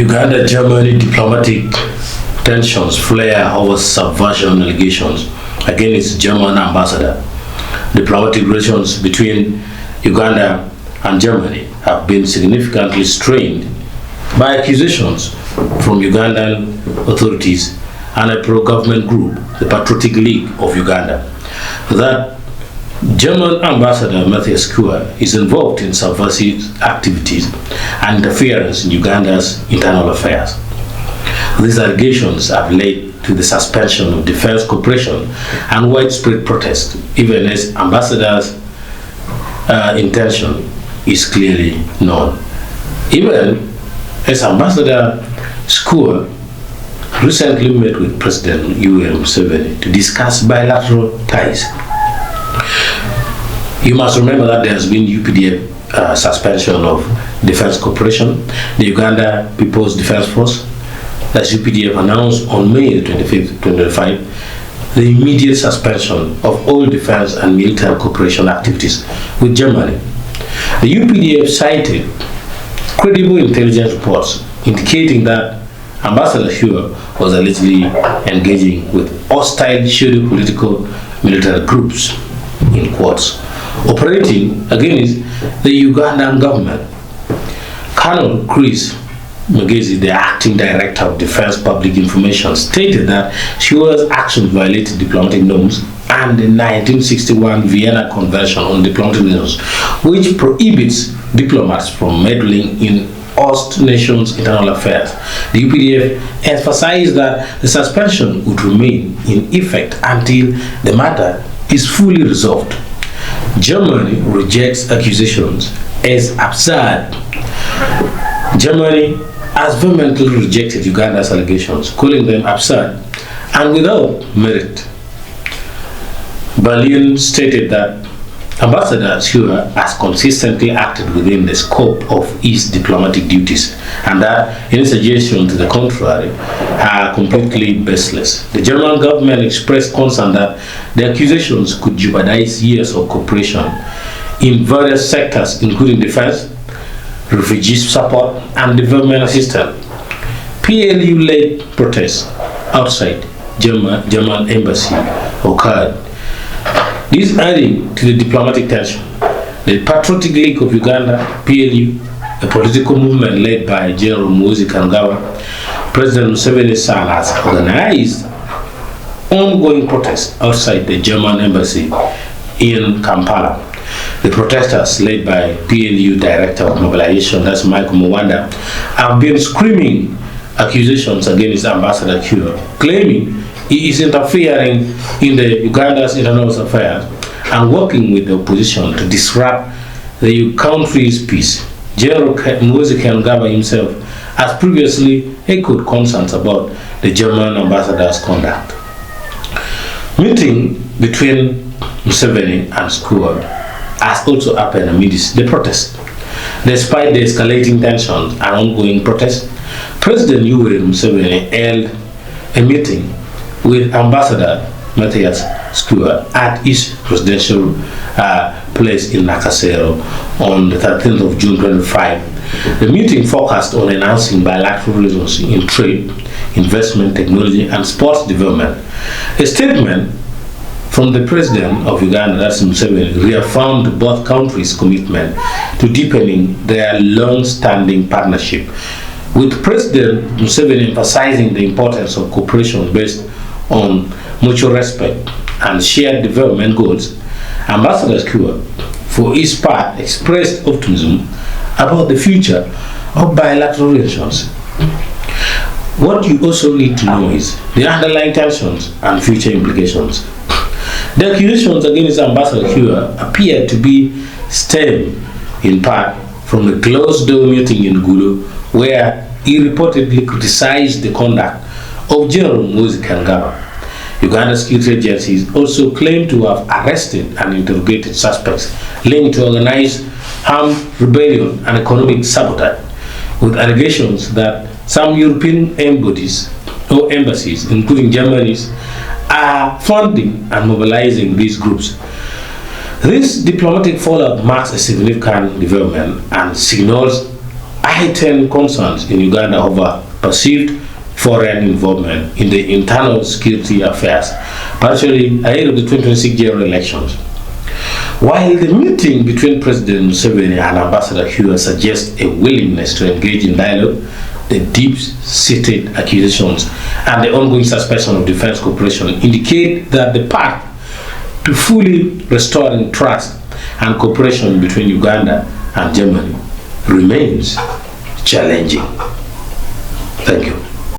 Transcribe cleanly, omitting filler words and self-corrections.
Uganda-Germany diplomatic tensions flare over subversion allegations against German ambassador. Diplomatic relations between Uganda and Germany have been significantly strained by accusations from Ugandan authorities and a pro-government group, the Patriotic League of Uganda, that German ambassador Matthias is involved in subversive activities and interference in Uganda's internal affairs. These allegations have led to the suspension of defense cooperation and widespread protest, even as ambassador's intention is clearly known. Even as Ambassador Schauer recently met with President Museveni to discuss bilateral ties. You must remember that there has been UPDF suspension of defense cooperation. The Uganda People's Defense Force, that's UPDF, announced on May 25th, 2025, the immediate suspension of all defense and military cooperation activities with Germany. The UPDF cited credible intelligence reports indicating that Ambassador Schauer was allegedly engaging with hostile pseudo-political military groups, in quotes, operating against the Ugandan government. Colonel Chris Muhoozi, the acting director of Defense Public Information, stated that Schauer's actions violated diplomatic norms and the 1961 Vienna Convention on Diplomatic Relations, which prohibits diplomats from meddling in host nations' internal affairs. The UPDF emphasized that the suspension would remain in effect until the matter is fully resolved. Germany rejects accusations as absurd. Germany has vehemently rejected Uganda's allegations, calling them absurd and without merit. Berlin stated that Ambassador Schauer has consistently acted within the scope of his diplomatic duties, and that any suggestions to the contrary are completely baseless. The German government expressed concern that the accusations could jeopardize years of cooperation in various sectors, including defense, refugee support, and development assistance. PLU-led protests outside German embassy occurred. This adding to the diplomatic tension. The Patriotic League of Uganda, PLU, a political movement led by General Muhoozi, President Museveni's son, has organized ongoing protests outside the German embassy in Kampala. The protesters, led by PLU Director of Mobilization, that's Michael Mwanda, have been screaming accusations against Ambassador Schauer, claiming he is interfering in the Uganda's internal affairs and working with the opposition to disrupt the country's peace. General Muhoozi himself has previously echoed concerns about the German ambassador's conduct. Meeting between Museveni and Schauer has also happened amidst the protest. Despite the escalating tensions and ongoing protests, President Museveni held a meeting with Ambassador Matthias at his presidential place in Nakasero on the 13th of June 2025. The meeting focused on enhancing bilateral relations in trade, investment, technology, and sports development. A statement from the President of Uganda, that's Museveni, reaffirmed both countries' commitment to deepening their long-standing partnership, with President Museveni emphasizing the importance of cooperation based on mutual respect and shared development goals. Ambassador Schauer, for his part, expressed optimism about the future of bilateral relations. What you also need to know is the underlying tensions and future implications. The accusations against Ambassador Schauer appear to be stemmed in part from a closed-door meeting in Gulu, where he reportedly criticized the conduct of General Muhoozi. Uganda's security agencies also claim to have arrested and interrogated suspects linked to organized armed rebellion and economic sabotage, with allegations that some European embassies, including Germany's, are funding and mobilizing these groups. This diplomatic fallout marks a significant development and signals heightened concerns in Uganda over perceived foreign involvement in the internal security affairs, particularly ahead of the 2026 general elections. While the meeting between President Museveni and Ambassador Schauer suggests a willingness to engage in dialogue, the deep-seated accusations and the ongoing suspension of defense cooperation indicate that the path to fully restoring trust and cooperation between Uganda and Germany remains challenging. Thank you.